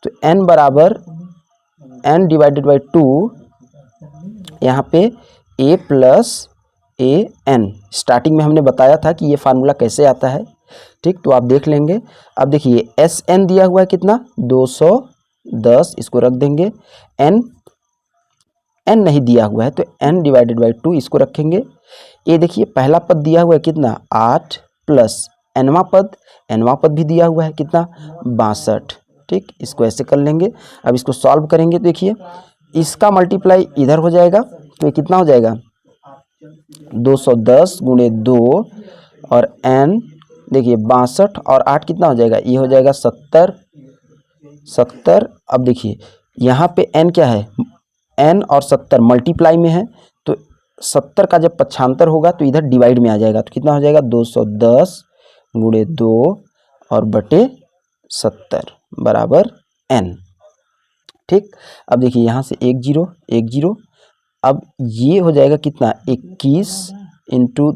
तो n = n / 2, यहाँ पे a + an, स्टार्टिंग में हमने बताया था कि ये फार्मूला कैसे आता है। ठीक, तो आप देख लेंगे। अब देखिए Sn दिया हुआ है कितना, 210, इसको रख देंगे। n नहीं दिया हुआ है तो n / 2 इसको रखेंगे। ये देखिए पहला पद दिया हुआ है कितना, 8, प्लस nवां पद भी दिया हुआ है कितना, 62। ठीक, इसको ऐसे कर लेंगे। अब इसको सॉल्व करेंगे तो देखिए इसका मल्टीप्लाई इधर हो जाएगा, तो ये कितना हो जाएगा, 210 × 2 और n देखिए 62 और 8 कितना हो जाएगा, ये हो जाएगा 70। 70। अब देखिए यहाँ पे n क्या है, n और 70 मल्टीप्लाई में है, तो 70 का जब पक्षांतर होगा तो इधर डिवाइड में आ जाएगा, तो कितना हो जाएगा 210 गुणे 2 और बटे 70 बराबर n। ठीक, अब देखिए यहाँ से 1 0 1 0, अब ये हो जाएगा कितना 21 इंटू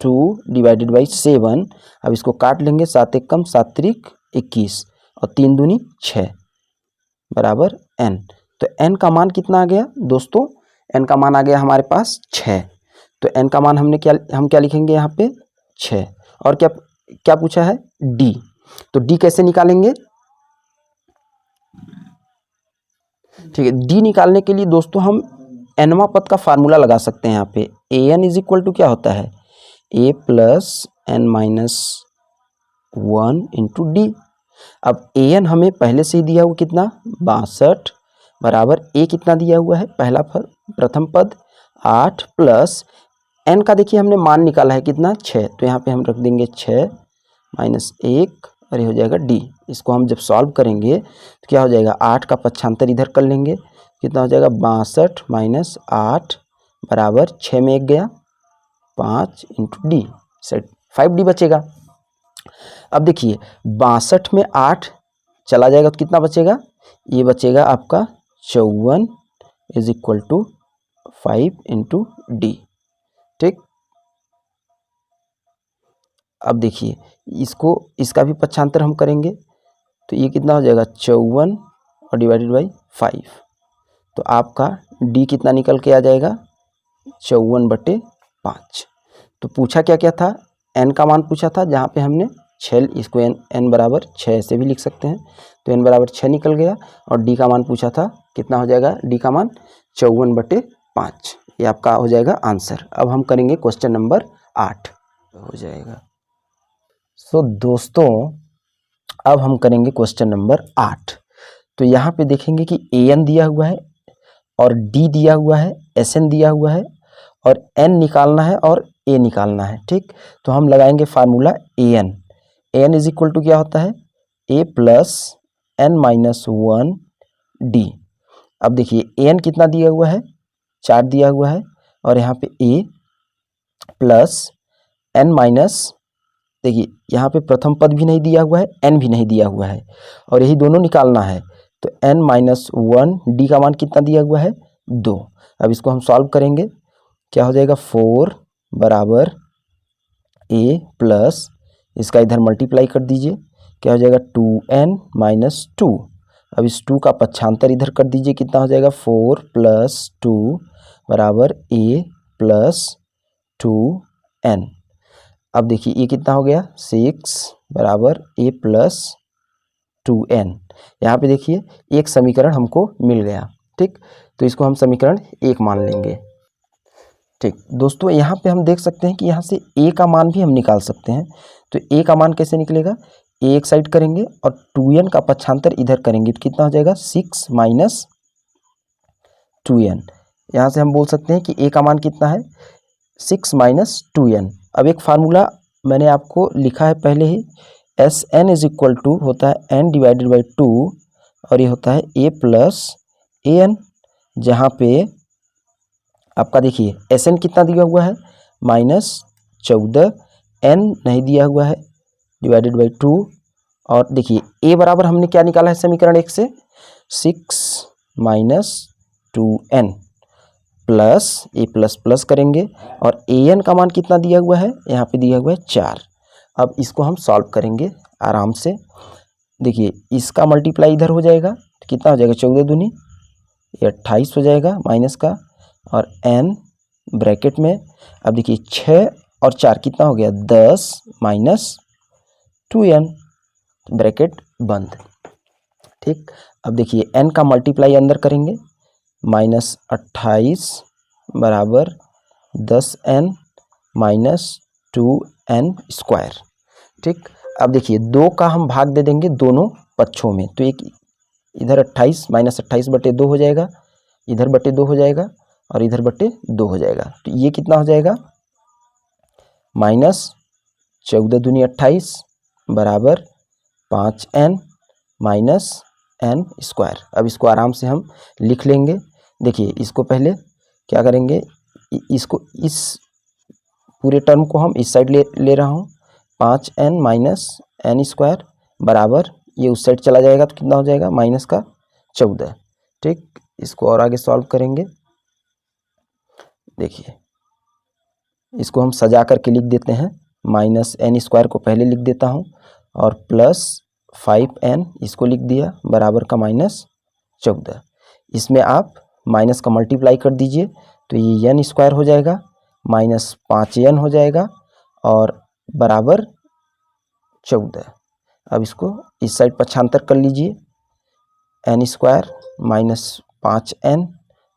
2 डिवाइडेड बाई 7। अब इसको काट लेंगे, 7 एकम 7 त्रिक 21 और 3 दूनी 6 बराबर n। तो n का मान कितना आ गया दोस्तों, n का मान आ गया हमारे पास 6। तो n का मान हम क्या लिखेंगे यहाँ पे 6। और क्या क्या पूछा है d, तो d कैसे निकालेंगे, ठीक है। d निकालने के लिए दोस्तों हम nवां पद का फार्मूला लगा सकते हैं। यहाँ पे an इज इक्वल टू क्या होता है a plus n minus 1 into D. अब an हमें पहले से ही दिया हुआ कितना 62 बराबर a कितना दिया हुआ है प्रथम पद 8 प्लस n का देखिए हमने मान निकाला है कितना 6, तो यहाँ पे हम रख देंगे 6 माइनस 1 और ये हो जाएगा d। इसको हम जब सॉल्व करेंगे तो क्या हो जाएगा 8 का पक्षांतर इधर कर लेंगे, कितना हो जाएगा 62 माइनस 8 बराबर 6 में 1 गया 5 इंटू डी, सेट 5d बचेगा। अब देखिए 62 में 8 चला जाएगा तो कितना बचेगा, ये बचेगा आपका 54 is equal to 5 into d. ठीक, अब देखिए इसका भी पक्षांतर हम करेंगे तो ये कितना हो जाएगा 54 और डिवाइडेड बाई 5, तो आपका डी कितना निकल के आ जाएगा 54/5। तो पूछा क्या क्या था, n का मान पूछा था, जहाँ पे हमने 6, इसको n बराबर 6 से भी लिख सकते हैं, तो n बराबर 6 निकल गया। और d का मान पूछा था, कितना हो जाएगा d का मान 54/5, ये आपका हो जाएगा आंसर। अब हम करेंगे क्वेश्चन नंबर 8 हो जाएगा। सो दोस्तों अब हम करेंगे क्वेश्चन नंबर 8। तो यहाँ पे देखेंगे कि an दिया हुआ है और d दिया हुआ है, sn दिया हुआ है और n निकालना है और a निकालना है। ठीक, तो हम लगाएंगे formula an is equal to क्या होता है a plus n minus 1 d। अब देखिए an कितना दिया हुआ है 4 दिया हुआ है और यहाँ पे a प्लस n माइनस, देखिए यहाँ पे प्रथम पद भी नहीं दिया हुआ है, n भी नहीं दिया हुआ है और यही दोनों निकालना है, तो n माइनस 1 डी का मान कितना दिया हुआ है 2। अब इसको हम सॉल्व करेंगे, क्या हो जाएगा 4 बराबर a प्लस इसका इधर मल्टीप्लाई कर दीजिए, क्या हो जाएगा 2n माइनस 2। अब इस 2 का पक्षांतर इधर कर दीजिए, कितना हो जाएगा 4 प्लस 2 बराबर a प्लस 2n। अब देखिए ये कितना हो गया 6 बराबर a प्लस 2n। यहाँ पे देखिए एक समीकरण हमको मिल गया। ठीक, तो इसको हम समीकरण 1 मान लेंगे। ठीक दोस्तों, यहाँ पे हम देख सकते हैं कि यहाँ से a का मान भी हम निकाल सकते हैं। तो a का मान कैसे निकलेगा, a एक साइड करेंगे और 2n का पक्षांतर इधर करेंगे, तो कितना हो जाएगा 6 माइनस 2n। यहाँ से हम बोल सकते हैं कि a का मान कितना है 6 माइनस 2n। अब एक फार्मूला मैंने आपको लिखा है पहले ही, Sn इज इक्वल टू होता है n डिवाइडेड बाई 2 और ये होता है a प्लस an, जहाँ पे आपका देखिए Sn कितना दिया हुआ है -14, n नहीं दिया हुआ है डिवाइडेड बाई 2, और देखिए a बराबर हमने क्या निकाला है समीकरण 1 से 6 minus 2n plus a plus plus करेंगे और an का मान कितना दिया हुआ है, यहाँ पे दिया हुआ है 4। अब इसको हम सॉल्व करेंगे आराम से। देखिए इसका मल्टीप्लाई इधर हो जाएगा तो कितना हो जाएगा 14 दूनी ये 28 हो जाएगा माइनस का, और n ब्रैकेट में। अब देखिए 6 और 4 कितना हो गया 10 माइनस 2n ब्रैकेट बंद। ठीक, अब देखिए n का मल्टीप्लाई अंदर करेंगे, -28 बराबर 10n माइनस 2n स्क्वायर। ठीक, अब देखिए 2 का हम भाग दे देंगे दोनों पक्षों में, तो एक इधर 28 -28/2 हो जाएगा, इधर बटे 2 हो जाएगा और इधर बटे 2 हो जाएगा। तो ये कितना हो जाएगा 14 दूनी 28 बराबर 5n माइनस n स्क्वायर। अब इसको आराम से हम लिख लेंगे। देखिए इसको पहले क्या करेंगे, इसको इस पूरे टर्म को हम इस साइड ले रहा हूँ, 5n माइनस n स्क्वायर बराबर ये उस साइड चला जाएगा तो कितना हो जाएगा माइनस का 14। ठीक, इसको और आगे सॉल्व करेंगे। देखिए इसको हम सजा करके लिख देते हैं, माइनस n स्क्वायर को पहले लिख देता हूँ और प्लस 5n इसको लिख दिया बराबर का माइनस 14। इसमें आप माइनस का मल्टीप्लाई कर दीजिए तो ये n स्क्वायर हो जाएगा माइनस 5n हो जाएगा और बराबर 14। अब इसको इस साइड पक्षांतर कर लीजिए, n square minus 5n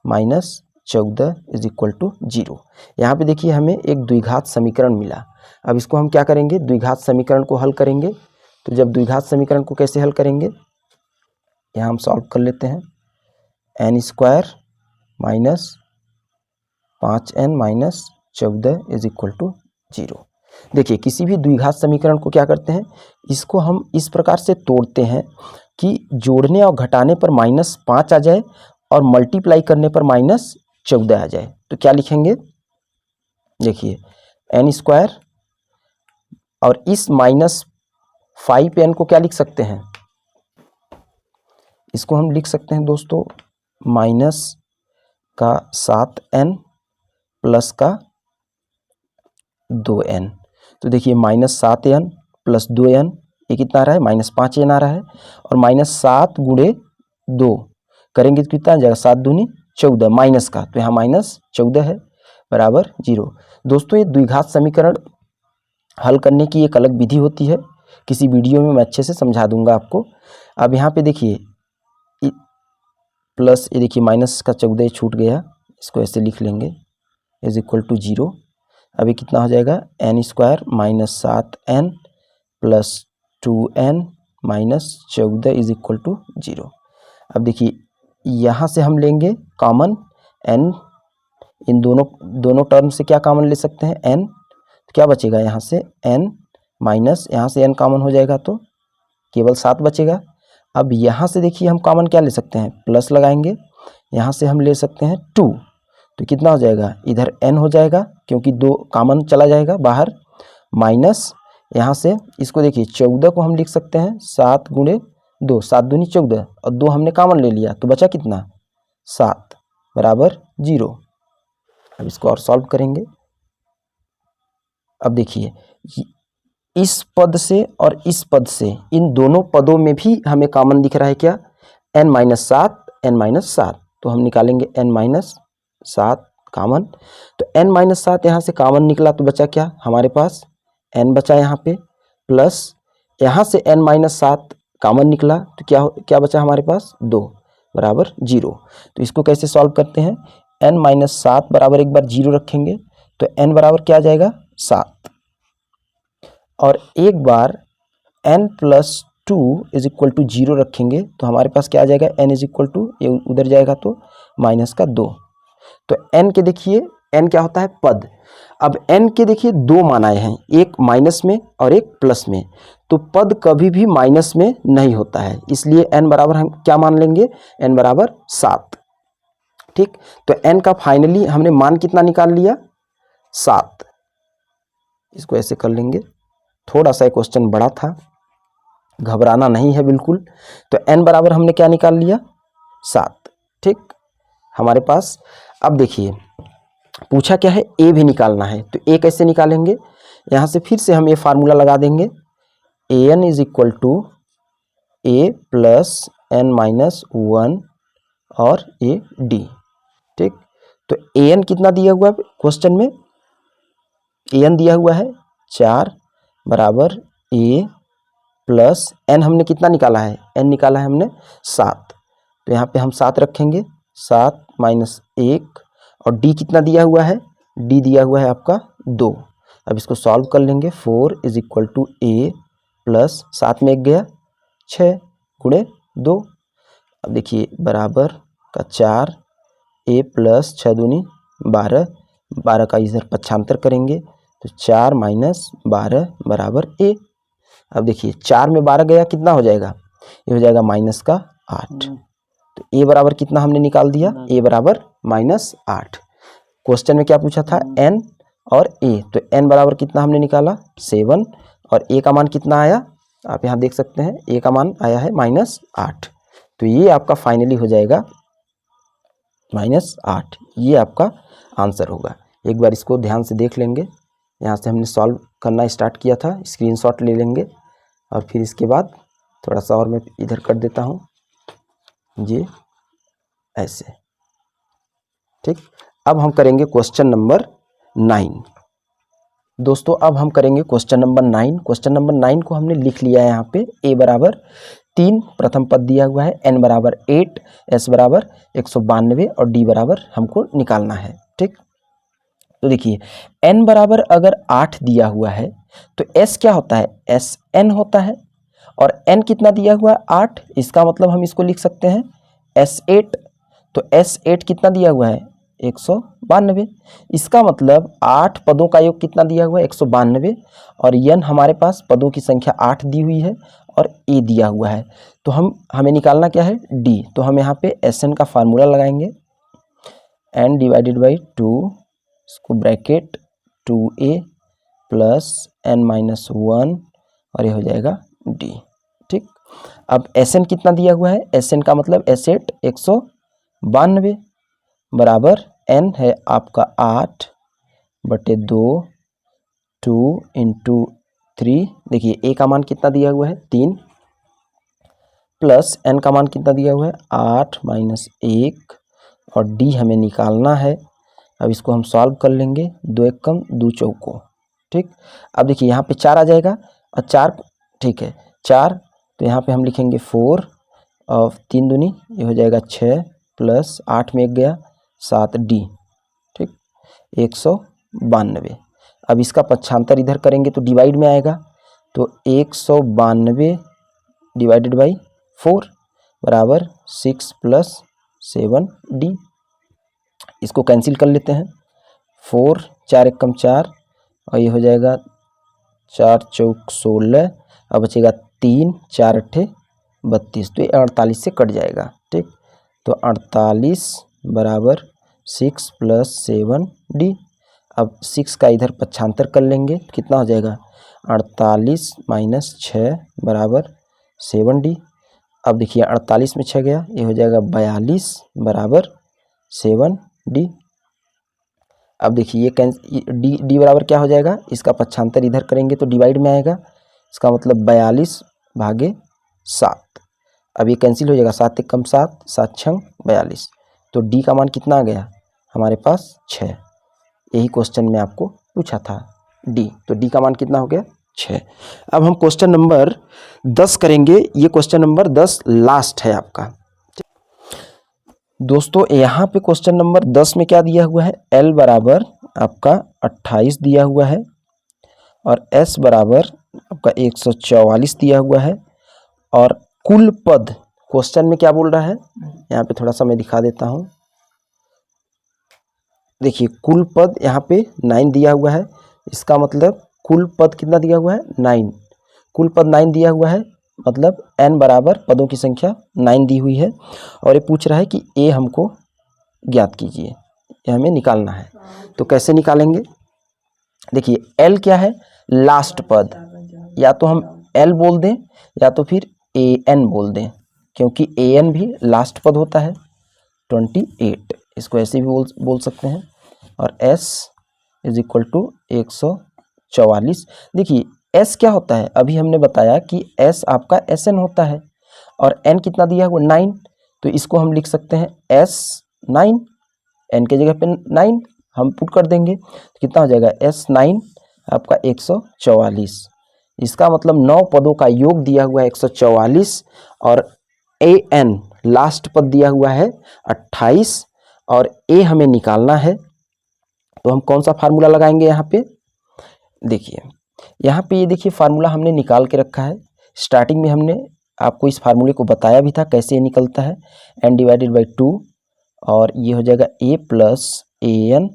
minus 14 is equal to 0। यहाँ पे देखिए हमें एक द्विघात समीकरण मिला। अब इसको हम क्या करेंगे, द्विघात समीकरण को हल करेंगे। तो जब द्विघात समीकरण को कैसे हल करेंगे, यहाँ हम सॉल्व कर लेते हैं, n square minus 5n minus 14 is equal to 0। देखिए किसी भी द्विघात समीकरण को क्या करते हैं, इसको हम इस प्रकार से तोड़ते हैं कि जोड़ने और घटाने पर -5 आ जाए और मल्टीप्लाई करने पर -14 आ जाए। तो क्या लिखेंगे, देखिए n स्क्वायर और इस -5n को क्या लिख सकते हैं, इसको हम लिख सकते हैं दोस्तों माइनस का 7n प्लस का 2n। तो देखिए -7n प्लस 2n ये कितना आ रहा है, -5n आ रहा है और -7 गुणे 2 करेंगे तो कितना आ जाएगा, 7 दूनी 14 माइनस का, तो यहाँ -14 है बराबर 0। दोस्तों ये द्विघात समीकरण हल करने की एक अलग विधि होती है, किसी वीडियो में मैं अच्छे से समझा दूंगा आपको। अब यहाँ पे देखिए प्लस ये देखिए माइनस का 14 छूट गया, इसको ऐसे लिख लेंगे इज इक्वल टू 0। अभी कितना हो जाएगा, n square minus 7n plus 2n minus 14 is equal to 0। अब देखिए यहाँ से हम लेंगे कॉमन n, इन दोनों टर्म से क्या कॉमन ले सकते हैं n, तो क्या बचेगा यहाँ से n माइनस यहाँ से n कॉमन हो जाएगा तो केवल 7 बचेगा। अब यहाँ से देखिए हम कॉमन क्या ले सकते हैं, प्लस लगाएंगे, यहाँ से हम ले सकते हैं 2, तो कितना हो जाएगा, इधर n हो जाएगा क्योंकि 2 कॉमन चला जाएगा बाहर, माइनस यहाँ से इसको देखिए 14 को हम लिख सकते हैं 7 गुणे 2, 7 दूनी 14 और 2 हमने कॉमन ले लिया तो बचा कितना 7 बराबर 0। अब इसको और सॉल्व करेंगे। अब देखिए इस पद से और इस पद से, इन दोनों पदों में भी हमें कॉमन दिख रहा है क्या, n-7, तो हम निकालेंगे n-7 कॉमन। तो n-7 यहाँ से कॉमन निकला तो बचा क्या हमारे पास, n बचा यहाँ पे, प्लस यहाँ से n-7 कॉमन निकला तो क्या बचा हमारे पास 2 बराबर 0। तो इसको कैसे सॉल्व करते हैं, n-7 बराबर एक बार 0 रखेंगे तो n बराबर क्या आ जाएगा 7, और एक बार n plus 2 is equal to 0 रखेंगे तो हमारे पास क्या आ जाएगा, n इज इक्वल टू, ये उधर जाएगा तो माइनस का 2। तो n के देखिए n क्या होता है पद, अब n के देखिए 2 मान आए हैं, एक माइनस में और एक प्लस में, तो पद कभी भी माइनस में नहीं होता है, इसलिए n बराबर हम क्या मान लेंगे, n बराबर 7। ठीक, तो n का फाइनली हमने मान कितना निकाल लिया 7। इसको ऐसे कर लेंगे, थोड़ा सा क्वेश्चन बड़ा था, घबराना नहीं है बिल्कुल। तो n बराबर हमने क्या निकाल लिया 7। ठीक, हमारे पास अब देखिए पूछा क्या है, a भी निकालना है, तो a कैसे निकालेंगे, यहाँ से फिर से हम ये फार्मूला लगा देंगे, an is equal to a plus n-1 और a d। ठीक, तो an कितना दिया हुआ है क्वेश्चन में, an दिया हुआ है 4 बराबर a प्लस n हमने कितना निकाला है, n निकाला है हमने 7, तो यहाँ पे हम 7 रखेंगे, 7 माइनस 1, और d कितना दिया हुआ है, d दिया हुआ है आपका 2। अब इसको सॉल्व कर लेंगे, 4 is equal to a plus 7 में 1 गया 6 गुणे 2। अब देखिए बराबर का 4, a प्लस 6 दूनी 12, 12 का इधर पक्षांतर करेंगे तो 4 माइनस 12 बराबर ए। अब देखिए 4 में 12 गया कितना हो जाएगा, ये हो जाएगा -8। तो ए बराबर कितना हमने निकाल दिया, ए बराबर -8। क्वेश्चन में क्या पूछा था, एन और ए, तो एन बराबर कितना हमने निकाला 7 और ए का मान कितना आया, आप यहाँ देख सकते हैं ए का मान आया है -8। तो ये आपका फाइनली हो जाएगा -8, ये आपका आंसर होगा। एक बार इसको ध्यान से देख लेंगे, यहाँ से हमने सॉल्व करना स्टार्ट किया था, स्क्रीनशॉट ले लेंगे और फिर इसके बाद थोड़ा सा और मैं इधर कर देता हूँ, ये ऐसे, ठीक। अब हम करेंगे क्वेश्चन नंबर 9। दोस्तों अब हम करेंगे क्वेश्चन नंबर 9। क्वेश्चन नंबर 9 को हमने लिख लिया है यहाँ पे, ए बराबर 3 प्रथम पद दिया हुआ है, एन बराबर 8, एस बराबर 192 और डी बराबर हमको निकालना है, ठीक। तो देखिए एन बराबर अगर 8 दिया हुआ है तो एस क्या होता है, एस एन होता है, और एन कितना दिया हुआ है 8, इसका मतलब हम इसको लिख सकते हैं S8। तो S8 कितना दिया हुआ है 192, इसका मतलब 8 पदों का योग कितना दिया हुआ है 192, और n हमारे पास पदों की संख्या 8 दी हुई है और a दिया हुआ है। तो हमें निकालना क्या है d। तो हम यहाँ पे Sn का फार्मूला लगाएंगे, n डिवाइडेड बाई 2, इसको bracket 2a plus n minus 1 और ये हो जाएगा d, ठीक। अब Sn कितना दिया हुआ है, Sn का मतलब S8 192 बराबर n है आपका 8/2, 2 इंटू 3, देखिए a का मान कितना दिया हुआ है 3, प्लस n का मान कितना दिया हुआ है 8 माइनस 1 और d हमें निकालना है। अब इसको हम सॉल्व कर लेंगे, 2 एकम 2 चौको, ठीक। अब देखिए यहाँ पे 4 आ जाएगा और 4, ठीक है 4, तो यहाँ पे हम लिखेंगे 4 और 3 दूनी ये हो जाएगा 6 प्लस 8 में 1 गया 7 डी, ठीक 192। अब इसका पक्षांतर इधर करेंगे तो डिवाइड में आएगा, तो 192 डिवाइडेड बाई 4 बराबर 6 प्लस 7 डी। इसको कैंसिल कर लेते हैं, 4 4 एकम 4 और ये हो जाएगा 4 चौक 16, अब बचेगा 3 4 अट्ठे 32, तो ये 48 से कट जाएगा, ठीक। तो 48 बराबर 6 प्लस 7 डी। अब 6 का इधर पक्षांतर कर लेंगे, कितना हो जाएगा 48 माइनस 6 बराबर 7 डी। अब देखिए 48 में 6 गया, ये हो जाएगा 42 बराबर 7 डी। अब देखिए ये डी बराबर क्या हो जाएगा, इसका पक्षांतर इधर करेंगे तो डिवाइड में आएगा, इसका मतलब 42/7। अब ये कैंसिल हो जाएगा, 7 एकम 7, 7 छंग 42, तो डी का मान कितना आ गया हमारे पास 6। यही क्वेश्चन में आपको पूछा था डी, तो डी का मान कितना हो गया 6। अब हम क्वेश्चन नंबर 10 करेंगे, ये क्वेश्चन नंबर 10 लास्ट है आपका। दोस्तों यहाँ पे क्वेश्चन नंबर 10 में क्या दिया हुआ है, L बराबर आपका 28 दिया हुआ है और S बराबर आपका 144 दिया हुआ है, और कुल पद क्वेश्चन में क्या बोल रहा है, यहाँ पे थोड़ा सा मैं दिखा देता हूँ। देखिए कुल पद यहाँ पे 9 दिया हुआ है, इसका मतलब कुल पद कितना दिया हुआ है 9, कुल पद 9 दिया हुआ है, मतलब n बराबर पदों की संख्या 9 दी हुई है, और ये पूछ रहा है कि a हमको ज्ञात कीजिए, ये हमें निकालना है। तो कैसे निकालेंगे, देखिए l क्या है लास्ट पद, या तो हम l बोल दें या तो फिर an बोल दें, क्योंकि an भी लास्ट पद होता है 28, इसको ऐसे भी बोल सकते हैं, और s इज इक्वल टू 144। देखिए s क्या होता है, अभी हमने बताया कि s आपका Sn होता है और n कितना दिया हुआ 9, तो इसको हम लिख सकते हैं S9, n के जगह पे 9 हम पुट कर देंगे, तो कितना हो जाएगा S9 आपका 144। इसका मतलब 9 पदों का योग दिया हुआ है 144 और an लास्ट पद दिया हुआ है 28 और a हमें निकालना है। तो हम कौन सा फार्मूला लगाएंगे यहाँ पे, देखिए यहाँ पे ये देखिए फार्मूला हमने निकाल के रखा है। स्टार्टिंग में हमने आपको इस फार्मूले को बताया भी था कैसे ये निकलता है, n डिवाइडेड बाई 2 और ये हो जाएगा a प्लस an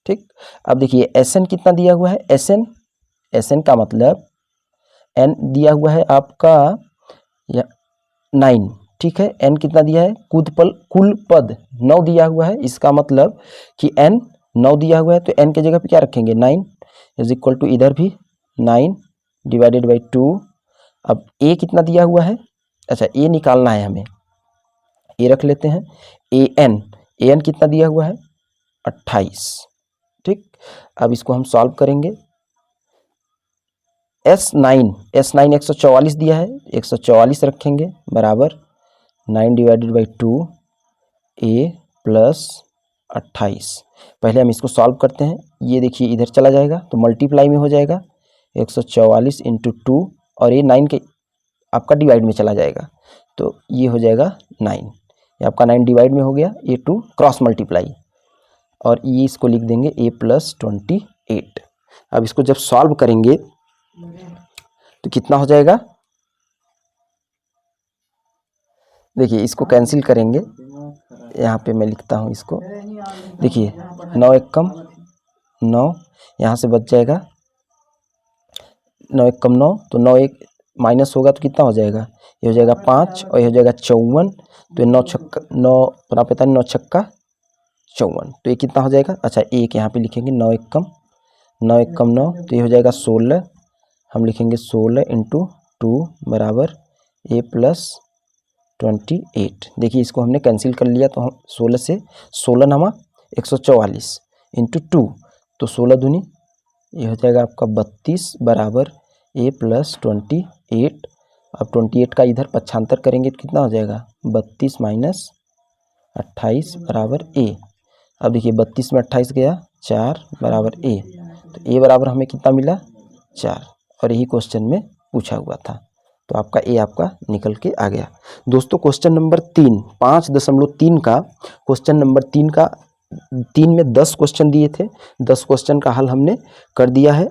ठीक। अब देखिए Sn कितना दिया हुआ है, Sn का मतलब n दिया हुआ है आपका 9, ठीक है। n कितना दिया है, कुल पद 9 दिया हुआ है, इसका मतलब कि n 9 दिया हुआ है, तो n के जगह पे क्या रखेंगे 9 इज इक्वल टू इधर भी 9 डिवाइडेड बाई 2। अब a कितना दिया हुआ है, अच्छा a निकालना है हमें, a रख लेते हैं। an कितना दिया हुआ है 28, ठीक। अब इसको हम सॉल्व करेंगे। S9 144 दिया है, 144 रखेंगे बराबर 9 डिवाइडेड बाई 2 a प्लस 28। पहले हम इसको सॉल्व करते हैं, ये देखिए इधर चला जाएगा तो मल्टीप्लाई में हो जाएगा 144 इंटू 2 और ये 9 के आपका डिवाइड में चला जाएगा तो ये हो जाएगा 9, ये आपका 9 डिवाइड में हो गया, ये 2 क्रॉस मल्टीप्लाई और ये इसको लिख देंगे a प्लस 28। अब इसको जब सॉल्व करेंगे तो कितना हो जाएगा, देखिए इसको कैंसिल करेंगे, यहाँ पे मैं लिखता हूँ इसको, देखिए 9 एक कम 9, यहाँ से बच जाएगा 9 एक कम 9, तो 9 एक माइनस होगा तो कितना हो जाएगा, ये हो जाएगा 5 और ये हो जाएगा 54, तो 9 छक्का 9 बना पता नहीं 9 छक्का 54, तो ये कितना हो जाएगा, अच्छा एक यहाँ पे लिखेंगे 9 एक कम 9, तो ये हो जाएगा 16, हम लिखेंगे 16 इंटू 2 बराबर a प्लस 28। देखिए इसको हमने कैंसिल कर लिया तो हम 16 से 16 नमा 144 इंटू 2, तो 16 दूनी ये हो जाएगा आपका 32 बराबर a प्लस 28। अब 28 का इधर पक्षांतर करेंगे तो कितना हो जाएगा 32 माइनस 28 बराबर a। अब देखिए 32 में 28 गया 4 बराबर a, तो a बराबर हमें कितना मिला 4, और यही क्वेश्चन में पूछा हुआ था, तो आपका ए आपका निकल के आ गया। दोस्तों क्वेश्चन नंबर 3 5.3 का क्वेश्चन नंबर 3 में 10 क्वेश्चन दिए थे, 10 क्वेश्चन का हल हमने कर दिया है।